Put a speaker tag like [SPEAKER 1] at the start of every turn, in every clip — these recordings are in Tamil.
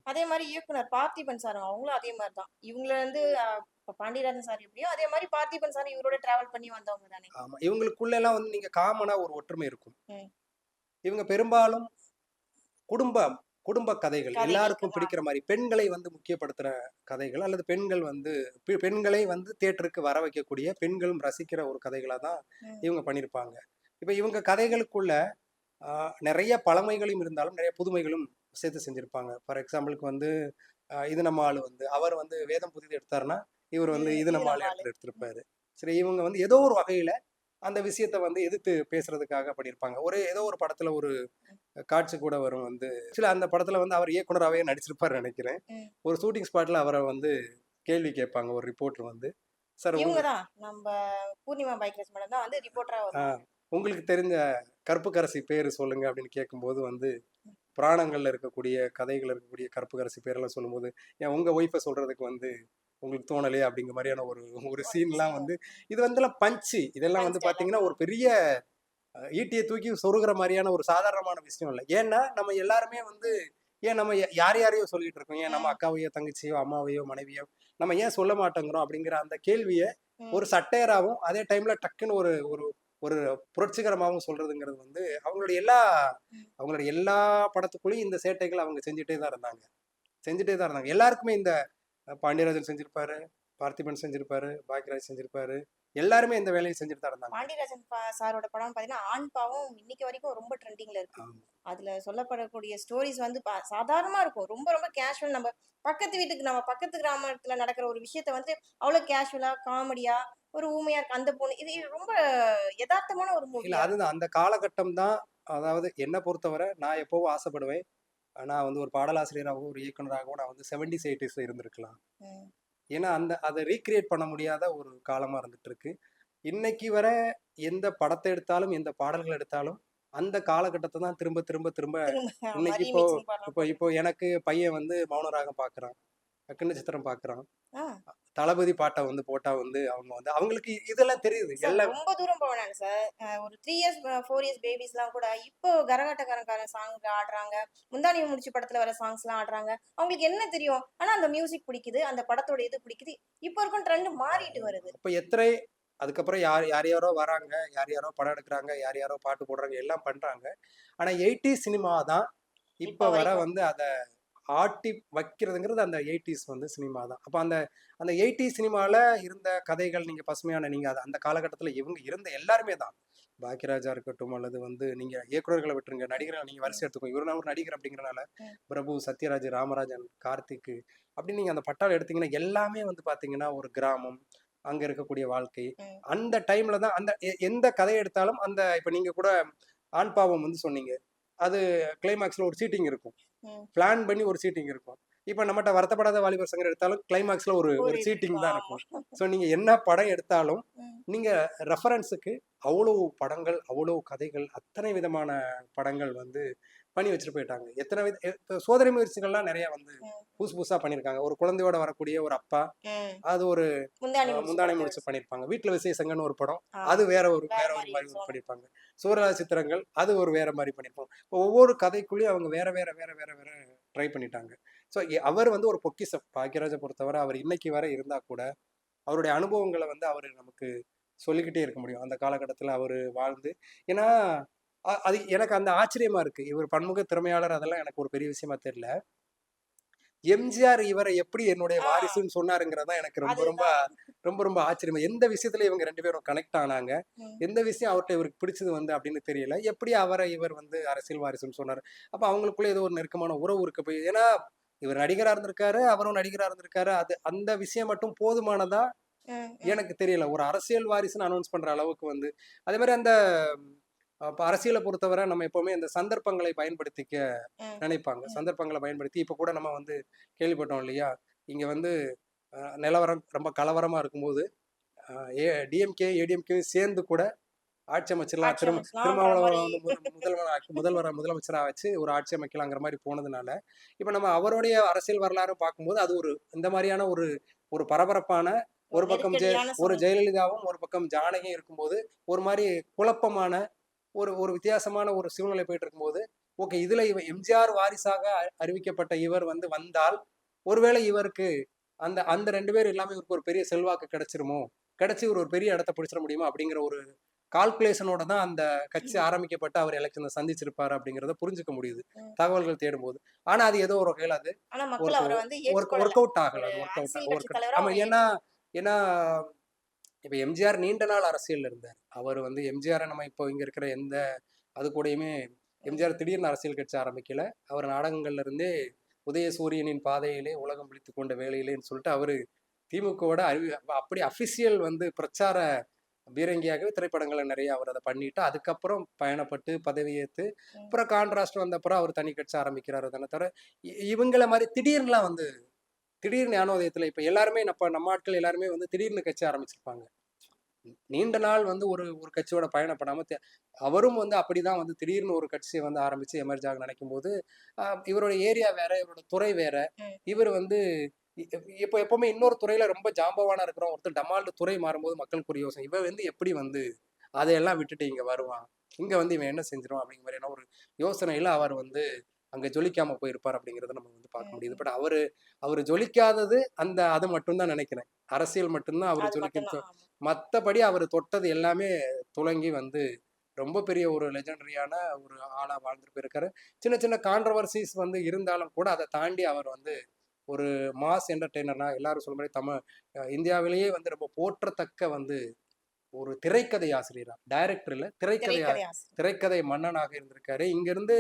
[SPEAKER 1] அதே மாரி இயக்குனர் பார்த்திபன் சார் அவங்களும் அதே மாரி தான். இவங்கள வந்து இப்ப பாண்டியராஜன் சார் எப்படியோ, அதே மாரி பார்த்திபன் சார் இவரோட டிராவல் பண்ணி வந்தவங்க தானே.
[SPEAKER 2] ஆமா. இவங்களுக்குள்ள எல்லாம் வந்து நீங்க காமனா ஒரு ஒற்றுமை இருக்கும்.
[SPEAKER 1] ம்.
[SPEAKER 2] இவங்க பெரும்பாலும் குடும்பம் குடும்ப கதைகள்
[SPEAKER 1] கதைகளுக்கு.
[SPEAKER 2] எல்லாருக்கும் பிடிக்கிற மாரி, பெண்களை வந்து முக்கியப்படுத்துற கதைகள் அல்லது பெண்கள் வந்து பெண்களை வந்து தியேட்டருக்கு வர வைக்கக்கூடிய, பெண்களும் ரசிக்கிற ஒரு கதைகளா தான்
[SPEAKER 1] ம்.
[SPEAKER 2] இவங்க பண்ணியிருப்பாங்க. இப்ப இவங்க கதைகளுக்குள்ள ஆ நெறைய பழமைகளும் இருந்தாலும், நெறைய புதுமைகளும் சேர்த்து செஞ்சிருப்பாங்க. ஃபார் எக்ஸாம்பிளுக்கு வந்து இது நம்ம ஆளு வந்து அவர் வந்து வேதம் புதிது எடுத்தாருன்னா, இவர் வந்து இது
[SPEAKER 1] இது
[SPEAKER 2] நம்ம ஆளு
[SPEAKER 1] நம்ம ஆளு.
[SPEAKER 2] இடத்துல
[SPEAKER 1] ம்.
[SPEAKER 2] எடுத்திருப்பாரு. சரி, இவங்க வந்து ஏதோ ஒரு வகையில அந்த விஷயத்த வந்து எதிர்த்து பேசுறதுக்காக பண்ணியிருப்பாங்க. ஏதோ ஒரு படத்துல ஒரு காட்சி கூட வரும் வந்து ஆக்சுவலா அந்த படத்துல வந்து அவர் இயக்குனராவே நடிச்சிருப்பாருன்னு நெனைக்கிறேன்.
[SPEAKER 1] ம்.
[SPEAKER 2] ஒரு ஷூட்டிங் ஸ்பாட்ல அவர வந்து கேள்வி கேட்பாங்க ஒரு ரிப்போர்ட்டர் வந்து. "சார்
[SPEAKER 1] இவங்க தான். நம்ப பூர்ணிமா பைக் ரேஸ் மேடம் தான் வந்து ரிப்போர்ட்டரா
[SPEAKER 2] ஆ
[SPEAKER 1] வருவாங்க.
[SPEAKER 2] உங்களுக்கு தெரிஞ்ச கருப்புக்கரசி பேரு சொல்லுங்க" அப்படின்னு கேட்கும்போது வந்து புராணங்கள்ல இருக்கக்கூடிய கதைகள்ல இருக்கக்கூடிய கருப்புக்கரசி பேரெல்லாம் சொல்லும்போது, "ஏன் உங்க ஒய்ஃப சொல்றதுக்கு வந்து உங்களுக்கு தோணலையா?" அப்படிங்கிற மாரியான ஒரு ஒரு
[SPEAKER 1] ஒரு
[SPEAKER 2] சீன்லாம்
[SPEAKER 1] சீன்
[SPEAKER 2] வந்து
[SPEAKER 1] வரும்.
[SPEAKER 2] இது வந்துலாம் பஞ்ச். இதெல்லாம்
[SPEAKER 1] பஞ்ச்
[SPEAKER 2] வந்து
[SPEAKER 1] டயலாக்.
[SPEAKER 2] பார்த்தீங்கன்னா, ஒரு பெரிய ஈட்டிய தூக்கி சொருகுற மாரியான ஒரு சாதாரணமான விஷயம் இல்ல. ஏன்னா, நம்ம எல்லாருமே வந்து ஏன் நம்ம யாரையோ சொல்லிட்டு இருக்கோம். ஏன் நம்ம
[SPEAKER 1] ம்.
[SPEAKER 2] அக்காவையோ, தங்கச்சியோ, அம்மாவையோ, மனைவியோ நம்ம ஏன் சொல்ல மாட்டேங்கிறோம் அப்படிங்கிற அந்த கேள்விய
[SPEAKER 1] ம்.
[SPEAKER 2] ஒரு சட்டையராவும், அதே டைம்ல டக்குன்னு ஒரு ஒரு ஒரு புரட்சிகரமாவும் சொல்றதுங்கிறது வந்து
[SPEAKER 1] ம்.
[SPEAKER 2] அவங்களுடைய எல்லா படத்துக்குள்ளயும் இந்த சேட்டைகள அவங்க செஞ்சுட்டே தான் இருந்தாங்க. செஞ்சுட்டே தான் இருந்தாங்க. எல்லாருக்குமே இந்த பாண்டியராஜன் செஞ்சிருப்பாரு, பார்த்திபன் செஞ்சிருப்பாரு, பாக்யராஜ் செஞ்சிருப்பாரு. எல்லாருமே இந்த வேலைய செஞ்சுட்டு தான் இருந்தாங்க.
[SPEAKER 1] பாண்டியராஜன் சாரோட படம் பார்த்தீங்கன்னா, ஆண் பாவம் இன்னைக்கு வரைக்கும் ரொம்ப ட்ரெண்டிங்ல இருக்கு.
[SPEAKER 2] ஆமா.
[SPEAKER 1] அதுல சொல்லப்படக்கூடிய ஸ்டோரீஸ் வந்து சாதாரணமா இருக்கும். ரொம்ப ரொம்ப கேஷுவல். நம்ம பக்கத்து கிராமத்துல நடக்கிற ஒரு விஷயத்த வந்து அவ்ளோ கேஷுவலா, காமெடியா, ஒரு ஊமையா இருக்கு. அந்த பொண்ணு இது ரொம்ப எதார்த்தமான ஒரு
[SPEAKER 2] இல்ல
[SPEAKER 1] மூவியா இருக்கும்.
[SPEAKER 2] அதுதான் அந்த காலகட்டம் தான். அதாவது என்ன பொறுத்தவரை நான் எப்பவும் ஆசைப்படுவேன். நான் வந்து ஒரு பாடலாசிரியராகவோ, ஒரு இயக்குனராகவோ நான் வந்து 70ஸ், 80ஸ்ல இருந்திருக்கலாம்.
[SPEAKER 1] ம்.
[SPEAKER 2] ஏன்னா, அத ரீகிரியேட் பண்ண முடியாத ஒரு காலமா இருந்துட்டு இருக்கு. இன்னைக்கு வர எந்த படத்த எடுத்தாலும், எந்த பாடல்கள் எடுத்தாலும், அந்த காலகட்டத்த தான் திரும்ப, திரும்ப, திரும்ப
[SPEAKER 1] திரும்ப ஆமா
[SPEAKER 2] இன்னைக்கு இப்போ
[SPEAKER 1] ரீமிக்ஸ்ன்னு படம்
[SPEAKER 2] இப்போ இப்போ
[SPEAKER 1] போட்டுட்டு.
[SPEAKER 2] எனக்கு பையன் வந்து மௌனராகம் பார்க்குறான். டக்குனு சித்திரம் பார்க்குறான்.
[SPEAKER 1] ஆ.
[SPEAKER 2] தளபதி பாட்ட வந்து போட்டா வந்து அவங்க வந்து அவங்களுக்கு இதெல்லாம் தெரியுது.
[SPEAKER 1] சார்
[SPEAKER 2] எல்லாம்
[SPEAKER 1] ரொம்ப தூரம் போ வேணாங்க சார். ஒரு 3 இயர்ஸ் 4 இயர்ஸ் பேபீஸ்லாம் கூட இப்போ கரகாட்டக்காரன் சாங் ஆடுறாங்க. முந்தானை முடிச்சு படத்துல வர சாங்ஸ்லாம் ஆடுறாங்க. அவங்களுக்கு என்ன தெரியும்? ஆனா அந்த மியூசிக் பிடிக்குது. அந்த படத்தோட இது பிடிக்குது. இப்போ இருக்கும் ட்ரெண்ட் மாறிட்டு வருது.
[SPEAKER 2] அப்ப அதுக்கப்புறம் யார் யாரோ வராங்க. யார் யாரோ படம் எடுக்குறாங்க. யார் யாரோ பாட்டு போடுறாங்க. எல்லாம் பண்றாங்க. ஆனா 80ஸ் சினிமா தான்
[SPEAKER 1] இப்ப
[SPEAKER 2] இப்ப வர
[SPEAKER 1] வரைக்கும்.
[SPEAKER 2] வந்து அத ஆட்டி வைக்கிறதுங்கிறது அந்த 80ஸ் வந்து சினிமா தான். அப்ப அந்த அந்த 80ஸ் சினிமால இருந்த கதைகள் நீங்க பசுமையான நீங்க அந்த காலகட்டத்தில இவங்க இருந்த எல்லாருமே தான். பாக்கியராஜா இருக்கட்டும், அல்லது வந்து நீங்க இயக்குனர்கள விட்டுருங்க. நடிகர்கள நீங்க
[SPEAKER 1] ம்,
[SPEAKER 2] வரிசை எடுத்துக்கோங்க. இவரு நான் ஒரு நடிகர் அப்படிங்கிறனால,
[SPEAKER 1] ம்,
[SPEAKER 2] பிரபு, சத்யராஜ், ராமராஜன், கார்த்திக் அப்படின்னு நீங்க அந்த பட்டாளம் எடுத்தீங்கன்னா, எல்லாமே வந்து பார்த்தீங்கன்னா, ஒரு கிராமம், அங்க இருக்கக்கூடிய வாழ்க்கை.
[SPEAKER 1] ம்,
[SPEAKER 2] அந்த டைம்ல தான் அந்த எந்த கதைய எடுத்தாலும் அந்த இப்ப நீங்க கூட ஆண் பாவம் வந்து சொன்னீங்க. அது கிளைமாக்ஸ்ல ஒரு சீட்டிங் இருக்கும்.
[SPEAKER 1] ம்.
[SPEAKER 2] பிளான் பண்ணி ஒரு சீட்டிங் இருக்கும். இப்ப நம்மட்ட வருத்தப்படாத வாலிபர் சங்கம் எடுத்தாலும் கிளைமாக்ஸ்ல ஒரு
[SPEAKER 1] ஒரு
[SPEAKER 2] ஒரு
[SPEAKER 1] இது
[SPEAKER 2] சீட்டிங்
[SPEAKER 1] இருக்கும்.
[SPEAKER 2] தான்
[SPEAKER 1] ஆமா.
[SPEAKER 2] இருக்கும். ஸோ நீங்க என்ன படம் எடுத்தாலும்,
[SPEAKER 1] ம்.
[SPEAKER 2] நீங்க ரெஃபரன்ஸுக்கு அவ்வளவு படங்கள், அவ்வளவு கதைகள், அத்தனை விதமான படங்கள் வந்து பண்ணி வச்சுட்டு போயிட்டாங்க. எத்தன வித சோதனை முயற்சிகள்லாம் நெறைய வந்து
[SPEAKER 1] ம்,
[SPEAKER 2] புதுசு புதுசா பண்ணியிருக்காங்க. ஒரு குழந்தையோட வரக்கூடிய ஒரு அப்பா,
[SPEAKER 1] ம்.
[SPEAKER 2] அது ஒரு
[SPEAKER 1] முந்தானி முடிச்சு
[SPEAKER 2] முந்தானை
[SPEAKER 1] படத்த
[SPEAKER 2] முடிச்சு
[SPEAKER 1] வச்சு.
[SPEAKER 2] பண்ணியிருப்பாங்க. வீட்ல விசேஷங்கன்னு ஒரு படம். அது
[SPEAKER 1] ஆமா. வேற
[SPEAKER 2] வேற ஒரு
[SPEAKER 1] மாரி
[SPEAKER 2] மாரி ஒரு
[SPEAKER 1] சோனம்.
[SPEAKER 2] பண்ணியிருப்பாங்க. சூரராஜ சித்திரங்கள் அது ஒரு வேற மாரி பண்ணியிருப்பாங்க. இப்போ ஒவ்வொரு கதைக்குள்ளயும் அவங்க வேற ட்ரை பண்ணிட்டாங்க. ஸோ அவர் வந்து ஒரு பொக்கிஷம். பாக்கியராஜ பொறுத்தவரை அவர் இன்னைக்கு வரை இருந்தா கூட, அவருடைய அனுபவங்கள வந்து அவரு நமக்கு சொல்லிக்கிட்டே இருக்க முடியும். அந்த காலகட்டத்தில அவரு வாழ்ந்து ஏன்னா, அது எனக்கு அந்த ஆச்சரியமா இருக்கு. இவர் பன்முக திறமையாளர் அதெல்லாம் எனக்கு ஒரு பெரிய விஷயமா தெரியல. எம்ஜிஆர் இவரை எப்படி என்னுடைய
[SPEAKER 1] ஆ
[SPEAKER 2] வாரிசுன்னு சொன்னாருங்கிறது தான் எனக்கு
[SPEAKER 1] அதுதான்.
[SPEAKER 2] ரொம்ப ஆச்சரியமா. எந்த விஷயத்துல இவங்க 2 பேரும் கனெக்ட் ஆனாங்க.
[SPEAKER 1] ம்.
[SPEAKER 2] எந்த விஷயம் அவர்ட்ட இவருக்கு பிடிச்சது வந்து அப்படின்னு தெரியல. எப்படி இவர் வந்து அரசியல் வாரிசுன்னு சொன்னாரு. அப்ப அவங்களுக்குள்ள ஏதோ ஒரு நெருக்கமான உறவு இருக்க போய் ஏன்னா, இவர் நடிகரா இருந்திருக்காரு, அவரும் நடிகரா இருந்திருக்காரு. அந்த விஷயம் மட்டும் போதுமானதா
[SPEAKER 1] ம், ம்,
[SPEAKER 2] எனக்கு தெரியல. ஒரு அரசியல் வாரிசுன்னு அனௌன்ஸ் பண்ற அளவுக்கு வந்து அதே மாரி அந்த இப்ப அரசியல பொறுத்தவரை நம்ம எப்பவுமே இந்த சந்தர்ப்பங்களை பயன்படுத்திக்க
[SPEAKER 1] ம்,
[SPEAKER 2] நினைப்பாங்க.
[SPEAKER 1] ம்.
[SPEAKER 2] சந்தர்ப்பங்கள பயன்படுத்தி இப்ப கூட நம்ம வந்து கேள்விப்பட்டோம் இல்லையா? இங்க வந்து நிலவரம் ரொம்ப கலவரமா இருக்கும்போது, அ ஏ டிஎம்கே, ஏடிஎம்கேயும் சேர்ந்து கூட ஆட்சி அமைச்சிடலாம்.
[SPEAKER 1] ஆட்சி அமைச்சலான்ற
[SPEAKER 2] திருமாவளவன்
[SPEAKER 1] மாரி.
[SPEAKER 2] வந்து முதலமைச்சரா வச்சு ஒரு ஆட்சி அமைக்கலாங்கிற மாரி போனதுனால, இப்ப நம்ம அவருடைய அரசியல் வரலாறு பார்க்கும்போது, அது ஒரு இந்த மாரியான ஒரு ஒரு பரபரப்பான
[SPEAKER 1] ஒரு
[SPEAKER 2] ஒரு பக்கம்
[SPEAKER 1] நெருக்கடியான
[SPEAKER 2] ஒரு
[SPEAKER 1] சூழ்நிலை.
[SPEAKER 2] ஜெயலலிதாவும், ஒரு பக்கம் ஜானகியும் இருக்கும்போது, ஒரு மாரி குழப்பமான ஒரு ஒரு வித்தியாசமான ஒரு சூழ்நிலை போயிட்டு இருக்கும்போது, ஓகே இதுல எம்ஜிஆர் வாரிசாக அறிவிக்கப்பட்ட இவர் வந்து வந்தால் ஒருவேளை இவருக்கு அந்த அந்த 2 பேர் இல்லாம இவருக்கு ஒரு பெரிய செல்வாக்கு கிடைச்சிருமோ, கிடைச்சு இவர் ஒரு பெரிய இடத்த பிடிச்சிட முடியுமா அப்படிங்கிற ஒரு கால்குலேஷனோட தான் அந்த கட்சி ஆரம்பிக்கப்பட்டு அவர் எலெக்ஷனை சந்திச்சிருப்பாரு அப்படிங்கிறத புரிஞ்சுக்க முடியுது
[SPEAKER 1] ம்.
[SPEAKER 2] தகவல்கள் தேடும்போது. ஆனா அது ஏதோ ஒரு வகையில அது
[SPEAKER 1] ஆனா மக்கள்
[SPEAKER 2] ஒர்க்
[SPEAKER 1] அவரை வந்து
[SPEAKER 2] ஒர்க்
[SPEAKER 1] ஏற்றுக்கொள்ளல.
[SPEAKER 2] ஒர்க் அவுட் ஆகல.
[SPEAKER 1] ஒரு
[SPEAKER 2] அது ஒர்க் அவுட்
[SPEAKER 1] அரசியல் கட்சி
[SPEAKER 2] ஒர்க்
[SPEAKER 1] தலைவரா
[SPEAKER 2] ஆமா.
[SPEAKER 1] அவரை
[SPEAKER 2] ஏன்னா ஏன்னா இப்ப எம்ஜிஆர் நீண்ட நாள் அரசியல்ல இருந்தார். அவர் வந்து எம்ஜிஆரை நம்ம இப்போ இங்க இருக்கிற எந்த அது கூடயுமே
[SPEAKER 1] ம்.
[SPEAKER 2] எம்ஜிஆர் திடீர்னு அரசியல் கட்சி ஆரம்பிக்கல. அவர் நாடகங்கள்ல இருந்தே உதயசூரியனின் பாதையிலே உலகம் விழித்துக் கொண்ட வேளையிலேன்னு சொல்லிட்டு அவரு திமுகவோட அப்படி அபிஷியல் வந்து பிரச்சார பீரங்கியாகவே திரைப்படங்களை நிறைய அவர் அதை பண்ணிட்டு அதுக்கப்புறம் பயணப்பட்டு பதவியேற்று
[SPEAKER 1] ம்.
[SPEAKER 2] அப்புறம் கான்ட்ராஸ்ட் வந்த அப்புறம் அவர் தனி கட்சி ஆரம்பிக்கிறாரு தானே தவிர இவங்கள மாதிரி திடீர்னுலாம் வந்து திடீர்னு ஞானோதயத்துல இப்ப எல்லாருமே நம்ம ஆட்கள் எல்லாருமே வந்து திடீர்னு கட்சி ஆரம்பிச்சிருப்பாங்க. நீண்ட நாள் வந்து ஒரு ஒரு கட்சியோட பயணப்படாம அவரும் வந்து அப்படிதான் வந்து திடீர்னு ஒரு கட்சியை வந்து ஆரம்பிச்சு எமர்ஜ் ஆக நினைக்கும் போது இவரோட ஏரியா வேற, இவரோட துறை வேற.
[SPEAKER 1] ம்.
[SPEAKER 2] இவர் வந்து இப்போ எப்பவுமே இன்னொரு துறையில ரொம்ப ஜாம்பவானா இருக்கிறோம் ஒருத்தர் டமால்டு துறை மாறும்போது மக்களுக்கு ஒரு யோசனை இவன் வந்து எப்படி வந்து அதையெல்லாம் விட்டுட்டு இங்க வருவான், இங்க வந்து இவன் என்ன செஞ்சிருவான் அப்படிங்கிற மாதிரியான ஒரு யோசனையில அவர் வந்து அங்க ஜொலிக்காம போயிருப்பார் அப்படிங்கறத நம்ம வந்து பார்க்க முடியுது.
[SPEAKER 1] ம்.
[SPEAKER 2] பட் அவரு ஜொலிக்காதது அந்த அது மட்டும் தான் நினைக்கிறேன். அரசியல் மட்டும்தான் அவர்
[SPEAKER 1] அது மட்டும்தான்.
[SPEAKER 2] ஜொலிக்க.
[SPEAKER 1] ஆமா.
[SPEAKER 2] மத்தபடி அவர் தொட்டது எல்லாமே துலங்கி வந்து ரொம்ப பெரிய ஒரு லெஜெண்டரியான ஒரு ஆளா வாழ்ந்துட்டு போயிருக்காரு. சின்ன சின்ன கான்ட்ரவர்சிஸ் வந்து இருந்தாலும் கூட அதை தாண்டி அவர் வந்து ஒரு மாஸ் என்டர்டெய்னர்னா எல்லாரும் சொல்ற மாதிரி இந்தியாவிலேயே வந்து ரொம்ப போற்றத்தக்க வந்து ஒரு திரைக்கதை ஆசிரியரா, டைரக்டர் இல்ல
[SPEAKER 1] திரைக்கதை ஆசிரியர்.
[SPEAKER 2] திரைக்கதை மன்னனாக இருந்திருக்காரு. இங்கிருந்து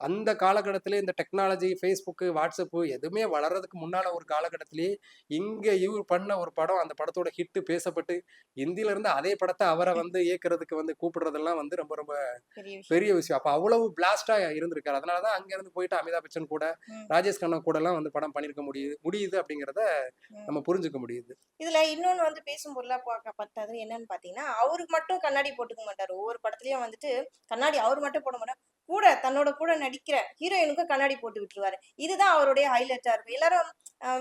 [SPEAKER 2] அந்த காலகட்டத்திலே இந்த டெக்னாலஜி ஃபேஸ்புக்கு வாட்ஸ்அப்பு எதுவுமே வளர்றதுக்கு முன்னால ஒரு காலகட்டத்திலேயே இங்க இவர் பண்ண ஒரு படம் அந்த படத்தோட ஹிட் பேசப்பட்டு இந்தியில இருந்து அதே படத்தை அவரை வந்து இயக்குறதுக்கு வந்து கூப்பிடுறதெல்லாம் வந்து ரொம்ப ரொம்ப
[SPEAKER 1] பெரிய விஷயம்.
[SPEAKER 2] பெரிய விஷயம். அப்ப அவ்வளவு பிளாஸ்டா இருந்திருக்காரு. அதனாலதான் அங்க இருந்து போயிட்டு அமிதாப் பச்சன் கூட
[SPEAKER 1] ம்.
[SPEAKER 2] ராஜேஷ் கண்ணா கூட எல்லாம் வந்து படம் பண்ணிருக்க முடியுது அப்படிங்கிறத
[SPEAKER 1] ம்.
[SPEAKER 2] நம்ம புரிஞ்சுக்க முடியுது.
[SPEAKER 1] இதுல இன்னொன்னு வந்து பேசும் பொருளா பார்க்கப்பட்டது என்னன்னு பாத்தீங்கன்னா, அவருக்கு மட்டும் கண்ணாடி போட்டுக்க மாட்டாரு. ஒவ்வொரு படத்துலயும் வந்துட்டு கண்ணாடி அவரு மட்டும் போட மாட்டாரு. தன்னோட கூட நடிக்கிற ஹீரோயினுக்கும் கண்ணாடி போட்டு விட்டுருவாரு. இதுதான் அவருடைய ஹைலைட்டா இருக்கும். எல்லாரும்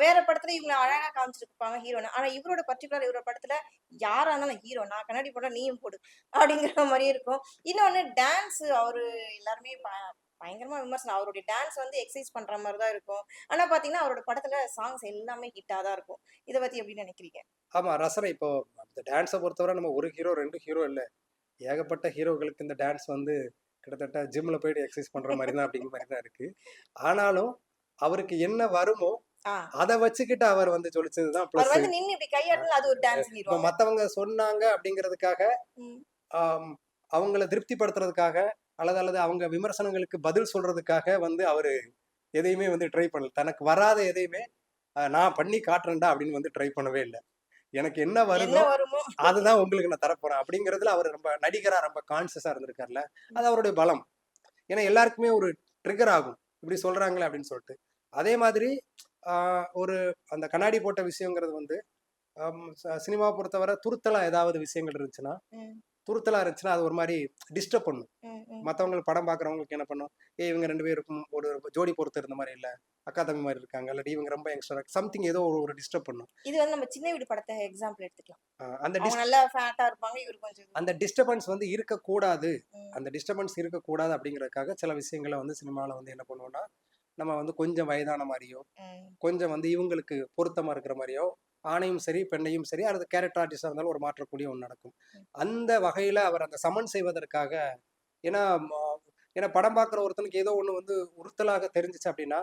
[SPEAKER 1] வேற படத்துல இவங்கள அழகா காமிச்சிருப்பாங்க ஹீரோன்னு. ஆனா இவரோட பர்ட்டிகுலர் இவரோட படத்துல யாரா இருந்தாலும் ஹீரோ நான் கண்ணாடி போட்டா நீயும் போடு அப்படிங்கிற மாரி இருக்கும். இன்னொன்னு டான்ஸ் அவரு எல்லாருமே பயங்கரமா விமர்சனம். அவருடைய டான்ஸ் வந்து எக்ஸர்சைஸ் பண்ற மாரி தான் இருக்கும். ஆனா பாத்தீங்கன்னா, அவரோட படத்துல சாங்ஸ் எல்லாமே ஹிட்டா தான் இருக்கும். இத பத்தி எப்படி நினைக்கிறீங்க?
[SPEAKER 2] ஆமா ரசனை இப்போ இந்த டான்ஸை பொறுத்தவரை நம்ம ஒரு ஹீரோ 2 ஹீரோ இல்ல. ஏகப்பட்ட ஹீரோக்களுக்கு இந்த டான்ஸ் வந்து கிட்டத்தட்ட ஜிம்ல போயிட்டு எக்ஸசைஸ் பண்ற மாதிரி தான் அப்படிங்கிற மாதிரி தான் இருக்கு. ஆனாலும் அவருக்கு என்ன வருமோ
[SPEAKER 1] ஆ.
[SPEAKER 2] அதை வச்சுக்கிட்டு அவர் வந்து ஜொலிச்சதுதான்
[SPEAKER 1] அவர்
[SPEAKER 2] பிளஸ்.
[SPEAKER 1] வந்து நின்னு இப்படி கையாட்டினா அது ஒரு டான்ஸ்
[SPEAKER 2] இப்போ
[SPEAKER 1] ஹீரோங்க.
[SPEAKER 2] மத்தவங்க சொன்னாங்க அப்படிங்கிறதுக்காக
[SPEAKER 1] ம்.
[SPEAKER 2] ஆம், அவங்கள திருப்திப்படுத்துறதுக்காக அல்லது அவங்க விமர்சனங்களுக்கு பதில் சொல்றதுக்காக வந்து அவரு எதையுமே வந்து ட்ரை பண்ணல. தனக்கு வராத எதையுமே நான் பண்ணி காட்டுறேன்டா அப்படின்னு வந்து ட்ரை பண்ணவே இல்லை. எனக்கு என்ன
[SPEAKER 1] என்ன
[SPEAKER 2] வருதோ
[SPEAKER 1] வருமோ?
[SPEAKER 2] அதுதான் உங்களுக்கு நான் தரப்போறேன் அப்படிங்கிறதுல அவர் ரொம்ப நடிகரா ரொம்ப கான்சியஸா இருந்திருக்காருல்ல. அது அவருடைய பலம். ஏன்னா எல்லாருக்குமே ஒரு ட்ரிகர் ஆகும் இப்படி சொல்றாங்களே அப்படின்னு சொல்லிட்டு. அதே மாதிரி ஒரு அந்த கண்ணாடி போட்ட விஷயங்கிறது வந்து சினிமாவை பொறுத்தவரை துருத்தலா ஏதாவது விஷயங்கள் இருந்துச்சுன்னா
[SPEAKER 1] ம்.
[SPEAKER 2] துருத்தலா இருந்துச்சுன்னா அது ஒரு மாதிரி டிஸ்டர்ப் பண்ணும்.
[SPEAKER 1] ம். ம்.
[SPEAKER 2] மற்றவங்களுக்கு படம் பார்க்குறவங்களுக்கு என்ன பண்ணும், இவங்க 2 பேருக்கும் ஒரு ஜோடி பொறுத்து இருந்த மாதிரி இல்லை, அக்கா தம்பி மாதிரி இருக்காங்க, இல்லாட்டி இவங்க ரொம்ப யங்ஸ்டர் சம்திங் ஏதோ ஒரு டிஸ்டர்ப் பண்ணும்.
[SPEAKER 1] இது வந்து நம்ம சின்ன வீடு படத்த எக்ஸாம்பிள் எடுத்துக்கலாம்.
[SPEAKER 2] அந்த
[SPEAKER 1] அவங்க நல்லா ஃபேட்டா இருப்பாங்க. இவரு கொஞ்சம்
[SPEAKER 2] அந்த டிஸ்டர்பன்ஸ் வந்து இருக்கக்கூடாது.
[SPEAKER 1] ம்.
[SPEAKER 2] அந்த டிஸ்டர்பன்ஸ் இருக்கக்கூடாது அப்படிங்கிறதுக்காக சில விஷயங்களை வந்து சினிமாவில் வந்து என்ன பண்ணுவோம்னா நம்ம வந்து கொஞ்சம் வயதான மாதிரியோ
[SPEAKER 1] ம்.
[SPEAKER 2] கொஞ்சம் வந்து இவங்களுக்கு பொருத்தமா இருக்கிற மாதிரியோ ஆணையும் சரி பெண்ணையும் சரி அல்லது கேரக்டர் ஆர்டிஸ்டாக இருந்தாலும் ஒரு மாற்றக்கூடிய ஒன்று நடக்கும். அந்த வகையில் அவர் அந்த சமன் செய்வதற்காக ஏன்னா ஏன்னா படம் பார்க்குற ஒருத்தனுக்கு ஏதோ ஒன்று வந்து உறுத்தலாக தெரிஞ்சிச்சு அப்படின்னா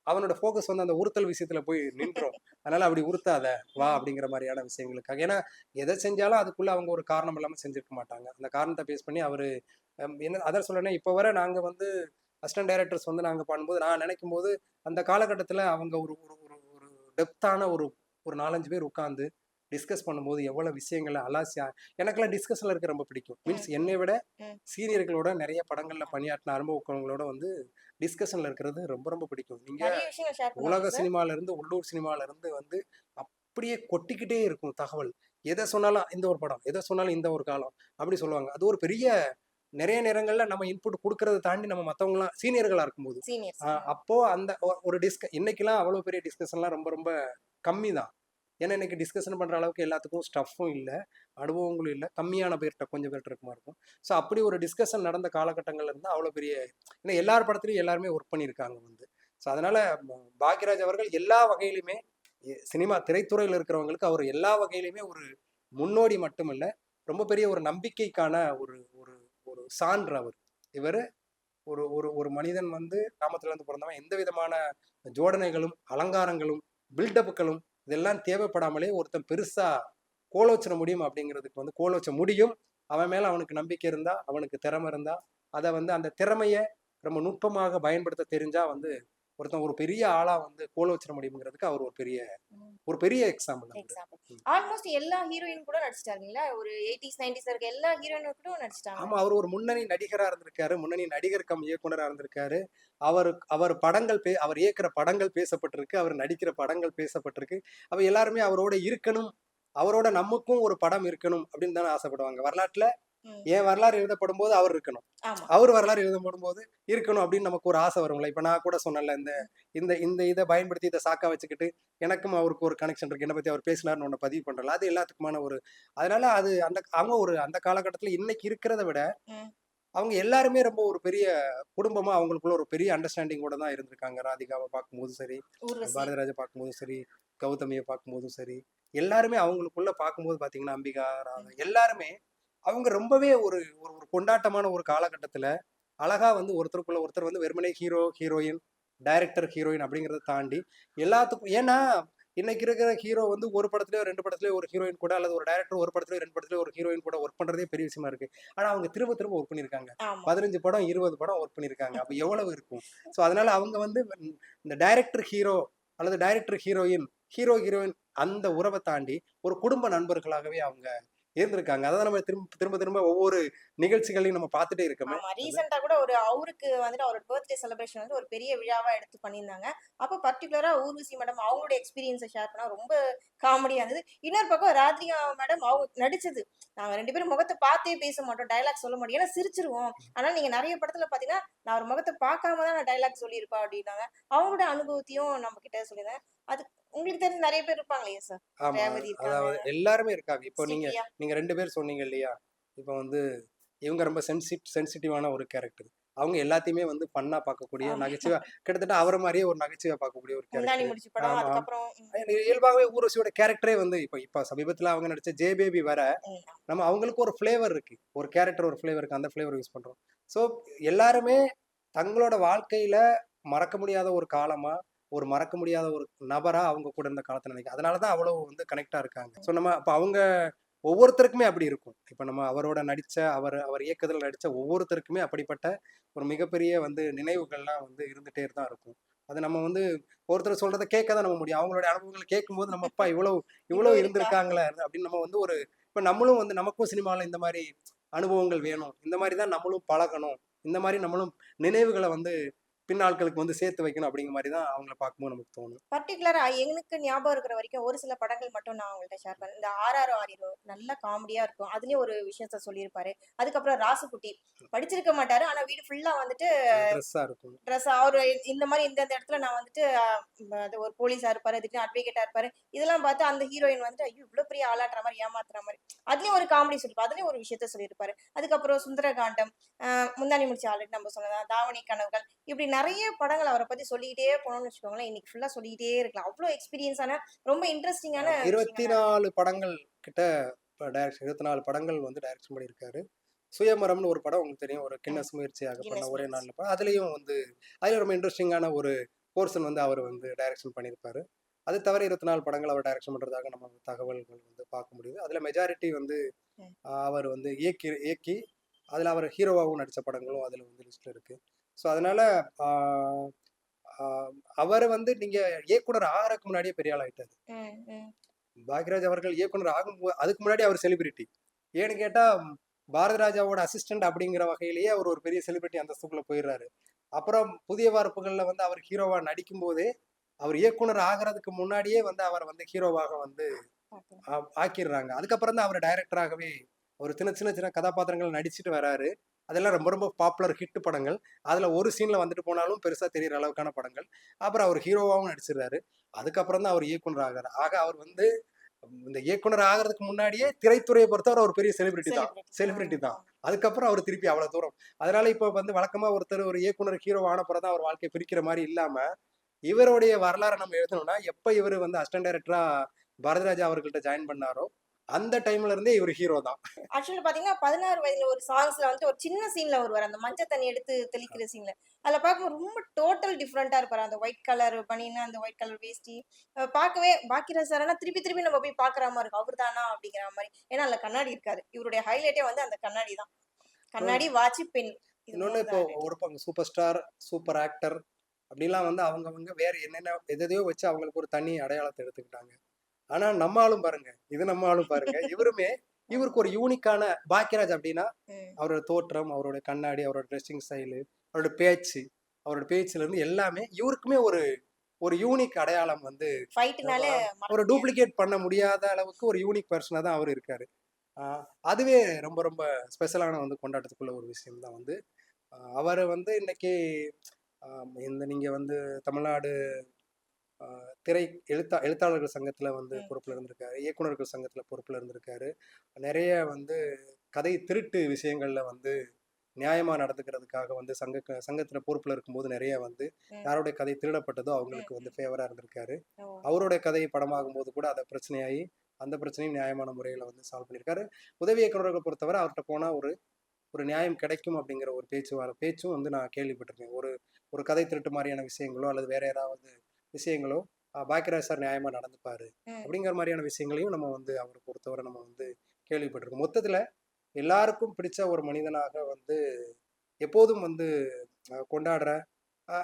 [SPEAKER 2] அவனோட ஃபோக்கஸ் வந்து அந்த உறுத்தல் விஷயத்துல போய் நின்றோம். அதனால அப்படி உறுத்தாத வா அப்படிங்கிற மாதிரியான விஷயங்களுக்காக. ஏன்னா எதை செஞ்சாலும் அதுக்குள்ள அவங்க ஒரு காரணம் இல்லாமல் செஞ்சிருக்க மாட்டாங்க. அந்த காரணத்தை பேஸ் பண்ணி அவரு என்ன அதான் சொல்றேன்னா இப்போ வர நாங்க வந்து அசிஸ்டன்ட் டைரக்டர்ஸ் வந்து நாங்க பண்ணும்போது நான் நினைக்கும் போது அந்த காலகட்டத்தில் அவங்க ஒரு ஒரு ஒரு ஒரு டெப்த்தான ஒரு ஒரு 4-5 பேர் உட்காந்து டிஸ்கஸ் பண்ணும்போது எவ்வளவு விஷயங்களை அலாசியா எனக்கெல்லாம் டிஸ்கஷன்ல இருக்க ரொம்ப பிடிக்கும். மீன்ஸ் என்னை விட சீனியர்களோட நிறைய படங்கள்ல பணியாற்றின அனுபவங்களோட வந்து டிஸ்கஷன்ல இருக்கிறது ரொம்ப ரொம்ப பிடிக்கும். நீங்க
[SPEAKER 1] நிறைய விஷயங்கள் ஷேர்
[SPEAKER 2] உலக
[SPEAKER 1] பண்ணுவாங்க சார்.
[SPEAKER 2] சினிமால இருந்து உள்ளூர் சினிமால இருந்து வந்து அப்படியே கொட்டிக்கிட்டே இருக்கும் தகவல். எதை சொன்னாலும் இந்த ஒரு படம், எதை சொன்னாலும் இந்த ஒரு காலம் அப்படி சொல்லுவாங்க. அது ஒரு பெரிய நிறைய நேரங்கள்ல நம்ம இன்புட் கொடுக்கறத தாண்டி நம்ம மத்தவங்கலாம் சீனியர்களா இருக்கும்போது
[SPEAKER 1] சீனியர்ஸ்.
[SPEAKER 2] அப்போ அந்த ஒரு இன்னைக்கெல்லாம் அவ்வளவு பெரிய டிஸ்கஷன்லாம் ரொம்ப ரொம்ப கம்மி தான். ஏன்னா இன்னைக்கு டிஸ்கஷன் பண்ற அளவுக்கு எல்லாத்துக்கும் ஸ்டஃப்பும் இல்லை, அனுபவங்களும் இல்லை, கம்மியான பேர்கிட்ட கொஞ்சம் பேர்கிட்ட இருக்குமா இருக்கும். ஸோ அப்படி ஒரு டிஸ்கஷன் நடந்த காலகட்டங்கள்ல இருந்து அவ்வளோ பெரிய, ஏன்னா எல்லார் படத்துலையும் எல்லாருமே ஒர்க் பண்ணியிருக்காங்க வந்து. ஸோ அதனால பாக்யராஜ் அவர்கள் எல்லா வகையிலுமே சினிமா திரைத்துறையில் இருக்கிறவங்களுக்கு அவர் எல்லா வகையிலுமே ஒரு முன்னோடி மட்டுமல்ல, ரொம்ப பெரிய ஒரு நம்பிக்கைக்கான ஒரு ஒரு ஒரு சான்று அவர். இவர் ஒரு ஒரு ஒரு மனிதன் வந்து கிராமத்துல இருந்து பிறந்தவன், எந்த விதமான ஜோடனைகளும் அலங்காரங்களும் பில்டப்புகளும் இதெல்லாம் தேவைப்படாமலே ஒருத்தன் பெருசா கோலோச்சிட முடியும் அப்படிங்கிறதுக்கு வந்து கோலோச்ச முடியும். அவன் மேல அவனுக்கு நம்பிக்கை இருந்தா, அவனுக்கு திறமை இருந்தா, அதை வந்து அந்த திறமைய ரொம்ப நுட்பமாக பயன்படுத்த தெரிஞ்சா வந்து ஒருத்தன் ஒரு பெரிய ஆளா வந்து கோலோச்சிட முடியுங்கிறதுக்கு அவர் ஒரு பெரிய எக்ஸாம்பிள் அவரு.
[SPEAKER 1] எக்ஸாம்பிள். ஆல்மோஸ்ட் எல்லா ஹீரோயின் கூட நடிச்சிட்டாருங்களா? ஒரு 80s 90s இருக்க எல்லா ஹீரோயின் கூட நடிச்சிட்டாங்க.
[SPEAKER 2] ஆமா, அவர் ஒரு முன்னணி நடிகரா இருந்திருக்காரு, முன்னணி நடிகர் கம் இயக்குனரா இருந்திருக்காரு. அவர் அவர் இயக்குற படங்கள் பேசப்பட்டிருக்கு, அவர் நடிக்கிற படங்கள் பேசப்பட்டிருக்கு. அவ எல்லாருமே அவரோட இருக்கணும், அவரோட நமக்கும் ஒரு படம் இருக்கணும் அப்படின்னு தானே ஆசைப்படுவாங்க. வரலாற்றுல என் வரலாறு எழுதப்படும் போது அவர் இருக்கணும்,
[SPEAKER 1] ஆமா.
[SPEAKER 2] அவர் வரலாறு எழுதப்படும் போது இருக்கணும் அப்படின்னு நமக்கு ஒரு ஆசை வரும்ல. இப்ப நான் கூட சொன்னேன்ல, இந்த இந்த இந்த இதை பயன்படுத்தி இதை சாக்கா வச்சுக்கிட்டு எனக்கும் அவருக்கு ஒரு கனெக்ஷன் இருக்கு, என்னை பத்தி அவர் பேசினார்னு ஒண்ணு பதிவு பண்றல, அது எல்லாத்துக்குமான ஒரு, அதனால அது அவங்க ஒரு அந்த காலகட்டத்துல இன்னைக்கு இருக்கிறத விட
[SPEAKER 1] ம்.
[SPEAKER 2] அவங்க எல்லாருமே ரொம்ப ஒரு பெரிய குடும்பமா அவங்களுக்குள்ள ஒரு பெரிய அண்டர்ஸ்டாண்டிங்கோட தான் இருந்திருக்காங்க. ராதிகாவை பார்க்கும்போதும் சரி,
[SPEAKER 1] ஊர்வசி.
[SPEAKER 2] பாரதிராஜை பார்க்கும்போதும் சரி, கௌதமியை பார்க்கும்போதும் சரி, எல்லாருமே அவங்களுக்குள்ள பார்க்கும்போது பாத்தீங்கன்னா அம்பிகா, ராதா எல்லாருமே அவங்க ரொம்பவே ஒரு ஒரு ஒரு கொண்டாட்டமான ஒரு காலகட்டத்துல அழகா வந்து ஒருத்தருக்குள்ள ஒருத்தர் வந்து வெறுமனே ஹீரோ ஹீரோயின், டைரக்டர் ஹீரோயின் அப்படிங்கறத தாண்டி எல்லாத்துக்கும், ஏன்னா இன்னைக்கு இருக்கிற ஹீரோ வந்து ஒரு படத்துலயோ ரெண்டு படத்துலயோ ஒரு ஹீரோயின் கூட, அல்லது ஒரு டைரக்டர் ஒரு படத்துலயோ ரெண்டு படத்துலயோ ஒரு ஹீரோயின் கூட ஒர்க் பண்றதே பெரிய விஷயமா இருக்கு. ஆனா அவங்க திரும்ப திரும்ப ஒர்க் பண்ணிருக்காங்க,
[SPEAKER 1] ஆமா.
[SPEAKER 2] 15 படம் 20 படம் ஒர்க் பண்ணிருக்காங்க. அப்ப எவ்வளவு இருக்கும். ஸோ அதனால அவங்க வந்து இந்த டைரக்டர் ஹீரோ அல்லது டைரக்டர் ஹீரோயின், ஹீரோ ஹீரோயின் அந்த உறவை தாண்டி ஒரு குடும்ப நண்பர்களாகவே அவங்க இருந்திருக்காங்க. அதான் நம்ம திரும்ப திரும்ப திரும்ப ஒவ்வொரு நிகழ்ச்சிகளையும் நம்ம பார்த்துட்டே இருக்கோமே.
[SPEAKER 1] ஆமா. ரீசென்ட்டா கூட ஒரு அவருக்கு வந்துட்டு அவரோட பர்த்டே செலிப்ரேஷன் வந்து ஒரு பெரிய விழாவா எடுத்து பண்ணியிருந்தாங்க. அப்ப பர்ட்டிகுலரா ஊர்வசி மேடம் அவங்களுடைய எக்ஸ்பீரியன்ஸ ஷேர் பண்ணா ரொம்ப காமெடியா இருந்தது. இன்னொரு பக்கம் ராதிகா மேடம் அவங்க நடிச்சது. நாங்க 2 பேரும் முகத்த பார்த்தே பேச மாட்டோம். டயலாக் சொல்ல மாட்டோம். ஏன்னா சிரிச்சுருவோம். ஆனா நீங்க நெறைய படத்துல பார்த்தீங்கன்னா, நான் அவர் முகத்த பார்க்காம தான் நான் டயலாக் சொல்லியிருப்பேன் அப்டின்னாங்க. அவங்களோட அனுபவத்தையும் நம்ம கிட்ட சொல்லியிருந்தாங்க. அது உங்களுக்கு தெரிஞ்ச நெறைய பேர் இருப்பாங்களே சார்.
[SPEAKER 2] ஆமா,
[SPEAKER 1] ரேவதி இருக்காங்க.
[SPEAKER 2] அதாவது எல்லாருமே இருக்காங்க. இப்போ நீங்க
[SPEAKER 1] ஸ்ரீபிரியா.
[SPEAKER 2] நீங்க 2 பேர் சொன்னீங்க இல்லையா? இப்போ வந்து இவங்க ரொம்ப சென்சிட்டிவான ஒரு கேரக்டர். அவங்க எல்லாத்தையுமே வந்து ஃபன்னா பார்க்கக்கூடிய,
[SPEAKER 1] ஆமா.
[SPEAKER 2] நகைச்சுவையா, கிட்டத்தட்ட அவர மாரியே ஒரு நகைச்சுவையா பார்க்கக்கூடிய ஒரு
[SPEAKER 1] முந்தானி
[SPEAKER 2] கேரக்டர்.
[SPEAKER 1] முடிச்சு படம்.
[SPEAKER 2] ஆமா.
[SPEAKER 1] அதுக்கப்புறம்
[SPEAKER 2] இயல்பாவே ஊர்வசியோட கேரக்டரே வந்து இப்ப இப்ப சமீபத்துல அவங்க நடிச்ச ஜே பேபி வர
[SPEAKER 1] ம்.
[SPEAKER 2] நம்ம அவங்களுக்கு ஒரு ஃப்ளேவர் இருக்கு. ஒரு கேரக்டர் ஒரு ஃப்ளேவர் இருக்கு. அந்த ஃப்ளேவர் யூஸ் பண்றோம். ஸோ எல்லாருமே தங்களோட வாழ்க்கையில மறக்க முடியாத ஒரு காலமா, ஒரு மறக்க முடியாத ஒரு நபரா அவங்க கூட இருந்த காலத்த நினைக்கிறேன். அதனால தான் அவ்வளவு வந்து கனெக்ட்டா இருக்காங்க. ஸோ நம்ம அப்ப அவங்க ஒவ்வொருத்தருக்குமே அப்படி இருக்கும். இப்ப நம்ம அவரோட நடிச்ச அவர் இயக்கத்துல நடிச்ச ஒவ்வொருத்தருக்குமே அப்படிப்பட்ட ஒரு மிகப்பெரிய வந்து நினைவுகள்லாம் வந்து இருந்துட்டே தான் இருக்கும். அது நம்ம வந்து ஒருத்தர் சொல்றத கேட்க தான் நம்ம முடியும். அவங்களுடைய அனுபவங்கள கேட்கும்போது நம்ம அப்பா இவ்வளவு
[SPEAKER 1] இவ்ளோ
[SPEAKER 2] இவ்வளவு
[SPEAKER 1] இருக்கா?
[SPEAKER 2] இருந்திருக்காங்களே அப்படின்னு நம்ம வந்து ஒரு, இப்ப நம்மளும் வந்து நமக்கும் சினிமால இந்த மாரி அனுபவங்கள் வேணும், இந்த மாரி தான் நம்மளும் பழகணும், இந்த மாரி நம்மளும் நினைவுகள வந்து பின்னாட்களுக்கு வந்து சேர்த்து வைக்கணும் அப்படிங்கிற மாரி தான் அவங்கள பார்க்கும்போது நமக்கு தோணும்.
[SPEAKER 1] பர்ட்டிகுலரா எனக்கு ஞாபகம் இருக்கிற வரைக்கும் ஒரு சில படங்கள் மட்டும் நான் உங்கள்ட்ட ஷேர் பண்ணேன். இந்த ஆர்ஆரோ ஆரிரோ நல்ல காமெடியா இருக்கும். அதுலயும் ஒரு விஷயத்த சொல்லியிருப்பாரு. அதுக்கப்புறம் ராசுகுட்டி படிச்சிருக்க மாட்டாரு. ஆனா வீடு ஃபுல்லா வந்துட்டு
[SPEAKER 2] ட்ரெஸ்ஸா இருக்கும்.
[SPEAKER 1] ட்ரெஸ் அவரு இந்த மாரி இந்த இந்த இடத்துல நான் வந்துட்டு அது ஒரு போலீஸா இருப்பாரு, திடீர்னு அட்வொகேட்டா இருப்பாரு. இதெல்லாம் பார்த்து அந்த ஹீரோயின் வந்துட்டு ஐயோ! இவ்ளோ பெரிய ஆளாட்டுற மாரி ஏமாத்துற மாரி. அதுலயும் ஒரு காமெடி சொல்லிருப்பாரு. அதுலயும் ஒரு விஷயத்த சொல்லியிருப்பாரு. அதுக்கப்புறம் சுந்தரகாண்டம், முந்தானி முடிச்சு ஆல்ரெடி நம்ம சொன்னதான், தாவணி கனவுகள் இப்படி நெறைய படங்கள் அவர பத்தி சொல்லிக்கிட்டே போனோம்னு வச்சுக்கோங்களேன். இன்னைக்கு ஃபுல்லா சொல்லிக்கிட்டே இருக்கலாம். அவ்ளோ எக்ஸ்பீரியன்ஸான ரொம்ப இன்ட்ரஸ்டிங்கான விஷயங்கள்லாம் இருக்கு.
[SPEAKER 2] 24 படங்கள் கிட்ட டைரக்ஷன் 24 படங்கள் வந்து டைரக்ஷன் பண்ணியிருக்காரு. சுயமரம்னு ஒரு படம் உங்களுக்கு தெரியும். ஒரு
[SPEAKER 1] ம்.
[SPEAKER 2] கின்னஸ் முயற்சியாக பண்ண
[SPEAKER 1] கின்னஸ்
[SPEAKER 2] ஒரே
[SPEAKER 1] முயற்சி.
[SPEAKER 2] நாள்ல படம். அதுலயும் வந்து அதுலயும் ரொம்ப இன்ட்ரஸ்டிங்கான ஒரு போர்ஷன் வந்து அவர் வந்து டைரக்ஷன் பண்ணியிருப்பாரு. அது தவிர 24 படங்கள் அவர் டைரக்ஷன் பண்றதாக நம்ம தகவல்கள் வந்து பார்க்க முடியுது. அதுல மெஜாரிட்டி வந்து
[SPEAKER 1] ம்.
[SPEAKER 2] அவர் வந்து இயக்கி இயக்கி அதுல அவர் ஹீரோவாவும் நடிச்ச படங்களும் அதுல வந்து லிஸ்ட்ல இருக்கு. ஸோ அதனால ஆ ஆ அவரு வந்து நீங்க இயக்குனர் ஆகறதுக்கு முன்னாடியே பெரிய ஆள் ஆயிட்டாரு.
[SPEAKER 1] ம். ம்.
[SPEAKER 2] பாக்யராஜ் அவர்கள் இயக்குனர் ஆகும்போது அதுக்கு முன்னாடி அவர் செலிபிரிட்டி. ஏன்னு கேட்டா பாரதிராஜாவோட அசிஸ்டன்ட் அப்படிங்கிற வகையிலேயே அவர் ஒரு பெரிய செலிபிரிட்டி அந்தஸ்துக்குள்ள போயிடுறாரு. அப்புறம் புதிய வார்ப்புகள்ல வந்து அவர் ஹீரோவா நடிக்கும் போதே அவர் இயக்குனர் ஆகிறதுக்கு முன்னாடியே வந்து அவர் வந்து ஹீரோவாக வந்து
[SPEAKER 1] பார்த்தேன்.
[SPEAKER 2] ஆக்கிடுறாங்க. அதுக்கப்புறம் தான் அவர் டைரக்டராகவே ஒரு சின்ன சின்ன சின்ன கதாபாத்திரங்கள் நடிச்சுட்டு வராரு. அதெல்லாம் ரொம்ப ரொம்ப பாப்புலர் ஹிட் படங்கள். அதுல ஒரு சீன்ல வந்துட்டு போனாலும் பெருசா தெரியிற அளவுக்கான படங்கள். அப்புறம் அவர் ஹீரோவாவும் நடிச்சிடுறாரு. அதுக்கப்புறம் தான் அவர் இயக்குனர் ஆகுறாரு. ஆக அவர் வந்து இந்த இயக்குனர் ஆகுறதுக்கு முன்னாடியே திரைத்துறையை பொறுத்தவரை ஒரு பெரிய செலிபிரிட்டி தான்.
[SPEAKER 1] செலிபிரிட்டி.
[SPEAKER 2] செலிபிரிட்டி தான். அதுக்கப்புறம் அவர் திருப்பி அவ்வளவு தூரம். அதனால இப்போ வந்து வழக்கமா ஒருத்தர் ஒரு இயக்குனர் ஹீரோ ஆன பிறகு தான் அவர் வாழ்க்கையை பிரிக்கிற மாதிரி இல்லாம, இவருடைய வரலாறை நம்ம எழுதணும்னா, எப்ப இவரு வந்து அசிஸ்டன்ட் டைரக்டரா பாரதிராஜா அவர்கள்ட்ட ஜாயின் பண்ணாரோ, அந்த டைம்ல இருந்தே இவர் ஹீரோ தான்.
[SPEAKER 1] ஆக்சுவலா பாத்தீங்கன்னா 16 வயதுல ஒரு சாங்ஸ்ல வந்து ஒரு சின்ன சீன்ல வருவாரு. அந்த மஞ்சள் தண்ணி எடுத்து தெளிக்கிற சீன்ல. அதுல பார்க்கும்போது ரொம்ப டோட்டல் டிஃபரெண்டா இருப்பாரு. அந்த ஒயிட் கலர் பனியன், அந்த ஒயிட் கலர் வேஷ்டி. பார்க்கவே பாக்கியராஜ் சார்னா திருப்பி திருப்பி நம்ம போய் பார்க்குற மாரி இருக்கும். அவர்தானா அப்படிங்கிற மாரி. ஏன்னா அதுல கண்ணாடி இருக்காரு. இவருடைய ஹைலைட்டே வந்து அந்த கண்ணாடி தான்.
[SPEAKER 2] இன்னொன்னு
[SPEAKER 1] கண்ணாடி, வாட்ச், பென். இது
[SPEAKER 2] இன்னொன்னு
[SPEAKER 1] 3
[SPEAKER 2] இப்போ
[SPEAKER 1] தான் ஹைலைட்.
[SPEAKER 2] ஒருப்பாங்க சூப்பர் ஸ்டார், சூப்பர் ஆக்டர் அப்படிலாம் வந்து அவங்கவங்க வேற என்னென்ன எதையோ வச்சு அவங்களுக்கு ஒரு தனி அடையாளத்தை எடுத்துக்கிட்டாங்க. ஆனா நம்ம ஆளும் பாருங்க. இது நம்ம ஆளும் பாருங்க. இவருமே இவருக்கு ஒரு யூனிக்கான பாக்கியராஜ் அப்படின்னா,
[SPEAKER 1] ம்.
[SPEAKER 2] அவரோட தோற்றம், அவரோட கண்ணாடி, அவரோட ட்ரெஸ்ஸிங் ஸ்டைலு, அவரோட பேச்சு, அவரோட பேச்சுல இருந்து எல்லாமே இவருக்குமே ஒரு ஒரு யூனிக் அடையாளம் வந்து
[SPEAKER 1] ஃபைட்னாலே
[SPEAKER 2] ஒரு
[SPEAKER 1] மறக்க முடியாது.
[SPEAKER 2] டூப்ளிகேட் பண்ண முடியாத அளவுக்கு ஒரு யூனிக் பர்சனா தான் அவரு இருக்காரு. அதுவே ரொம்ப ரொம்ப ஸ்பெஷலான வந்து கொண்டாட்டத்துக்குள்ள ஒரு விஷயம் தான் வந்து. அவர வந்து இன்னைக்கு இந்த நீங்க வந்து தமிழ்நாடு அ திரை எழுத்தாளர்கள் சங்கத்துல வந்து
[SPEAKER 1] ம்.
[SPEAKER 2] பொறுப்புல இருந்திருக்காரு. இயக்குனர்கள் சங்கத்துல பொறுப்புல இருந்திருக்காரு. நெறைய வந்து கதை திருட்டு விஷயங்கள்ல வந்து நியாயமா நடந்துக்கிறதுக்காக வந்து சங்கத்துல பொறுப்புல இருக்கும்போது நெறைய வந்து
[SPEAKER 1] ம்.
[SPEAKER 2] யாருடைய கதை திருடப்பட்டதோ
[SPEAKER 1] ம்.
[SPEAKER 2] அவங்களுக்கு வந்து ஃபேவரா இருந்திருக்காரு.
[SPEAKER 1] ஓ!
[SPEAKER 2] அவருடைய கதை படமாகும்போது கூட அத பிரச்சனையாயி, அந்த பிரச்சனையும் நியாயமான முறையில வந்து சால்வ் பண்ணியிருக்காரு. உதவி இயக்குனர்கள பொறுத்தவரை அவர்ட்ட போனா ஒரு ஒரு நியாயம் கிடைக்கும் அப்படிங்கிற ஒரு பேச்சும் வந்து நான் கேள்விப்பட்டிருக்கேன். ஒரு ஒரு கதை திருட்டு மாரியான விஷயங்களோ, அல்லது வேற ஏதாவது விஷயங்களோ, பாக்கியராஜ் சார் நியாயமா நடந்துப்பாரு.
[SPEAKER 1] ம்.
[SPEAKER 2] அப்படிங்கிற மாரியான விஷயங்களையும் நம்ம வந்து அவர பொறுத்தவரை நம்ம வந்து கேள்விப்பட்டிருக்கோம். மொத்தத்துல எல்லாருக்கும் பிடிச்ச ஒரு மனிதனாக வந்து எப்போதும் வந்து கொண்டாடுற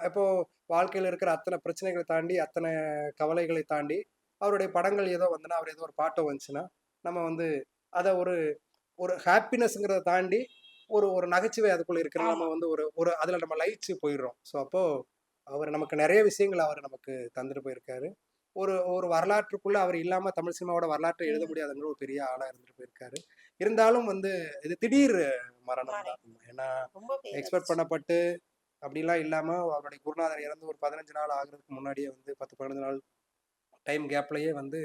[SPEAKER 2] இப்போ வாழ்க்கையில இருக்கிற அத்தனை பிரச்சனைகளை தாண்டி, அத்தனை கவலைகளை தாண்டி, அவருடைய படங்கள் ஏதோ வந்துன்னா, அவர் ஏதோ ஒரு பாட்டு வந்துச்சுன்னா, நம்ம வந்து அத ஒரு ஒரு ஹாப்பினஸ்ங்கிறத தாண்டி, ஒரு ஒரு நகைச்சுவை அதுக்குள்ள இருக்கிறது
[SPEAKER 1] ஆமா.
[SPEAKER 2] நம்ம வந்து ஒரு ஒரு அதுல நம்ம லயிச்சு போயிடுறோம். ஸோ அப்போ அவர் நமக்கு நெறைய விஷயங்கள் அவர் நமக்கு தந்துட்டு போயிருக்காரு. ஒரு ஒரு வரலாற்றுக்குள்ள அவர் இல்லாம தமிழ் சினிமாவோட வரலாற்றை எழுத
[SPEAKER 1] ம்.
[SPEAKER 2] முடியாதுங்கிற ஒரு பெரிய ஆளா இருந்துட்டு போயிருக்காரு. இருந்தாலும் வந்து இது திடீர் மரணம்
[SPEAKER 1] மாறி.
[SPEAKER 2] தான். ஏன்னா
[SPEAKER 1] ரொம்ப பேர்
[SPEAKER 2] எக்ஸ்பெக்ட்
[SPEAKER 1] அதிர்ச்சி.
[SPEAKER 2] பண்ணப்பட்டு அப்படிலாம் இல்லாம அவருடைய குருநாதர் இறந்து ஒரு 15 நாள் ஆகுறதுக்கு முன்னாடியே வந்து 10, 15 நாள் டைம் கேப்லயே வந்து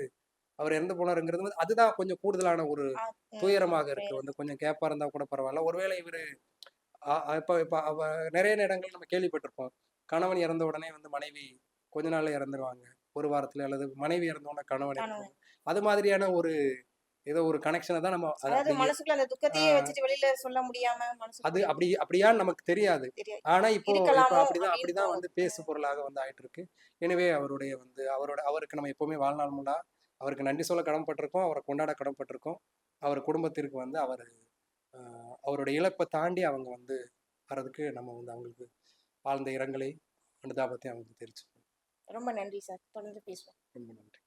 [SPEAKER 2] அவர் இறந்து போனாருங்கிறது வந்து அதுதான் கொஞ்சம் கூடுதலான ஒரு
[SPEAKER 1] ஆ. ம்.
[SPEAKER 2] துயரமாக இருக்கு.
[SPEAKER 1] வேற.
[SPEAKER 2] வந்து கொஞ்சம் கேப்பா இருந்தா கூட பரவால்ல. ஒருவேளை இவரு இப்ப இப்ப நெறைய இடங்கள் நம்ம கேள்விப்பட்டிருப்போம். கணவன் இறந்த உடனே வந்து மனைவி கொஞ்ச நாள்ல இறந்துருவாங்க. ஒரு வாரத்துல அல்லது மனைவி இறந்த உடனே கணவன்
[SPEAKER 1] கனவு.
[SPEAKER 2] இறந்துருவாங்க. அது மாதிரியான ஒரு ஏதோ ஒரு கனெக்ஷன தான் நம்ம அது
[SPEAKER 1] அதாவது
[SPEAKER 2] அப்படி
[SPEAKER 1] மனசுக்குள்ள அந்த
[SPEAKER 2] ஆ
[SPEAKER 1] துக்கத்தையே வச்சுட்டு வெளியில சொல்ல முடியாம
[SPEAKER 2] அது
[SPEAKER 1] மனசுக்குள்ளேயே
[SPEAKER 2] அப்படியான்னு நமக்கு தெரியாது.
[SPEAKER 1] தெரியாது.
[SPEAKER 2] ஆனா இப்போ இப்போ
[SPEAKER 1] இருக்கலாமோ
[SPEAKER 2] அப்படிதான்
[SPEAKER 1] அப்படின்னு
[SPEAKER 2] அப்படிதான் வந்து
[SPEAKER 1] தோணுது.
[SPEAKER 2] பேசு
[SPEAKER 1] ம்.
[SPEAKER 2] பொருளாக வந்து ஆயிட்டு இருக்கு. எனவே அவருடைய வந்து அவருக்கு நம்ம எப்பவுமே வாழ்நாள் முழா அவருக்கு நன்றி சொல்ல கடமைப்பட்டிருக்கோம். அவர கொண்டாட கடமைப்பட்டிருக்கோம். அவர் குடும்பத்திற்கு வந்து அ அவருடைய இழப்ப தாண்டி அவங்க வந்து வர்றதுக்கு நம்ம வந்து அவங்களுக்கு ஆழ்ந்த இரங்கலை, அனுதாபத்தையும் அவங்களுக்கு தெரிவிச்சுக்கிறோம்.
[SPEAKER 1] ரொம்ப நன்றி சார். தொடர்ந்து பேசுவோம்.
[SPEAKER 2] ரொம்ப நன்றி.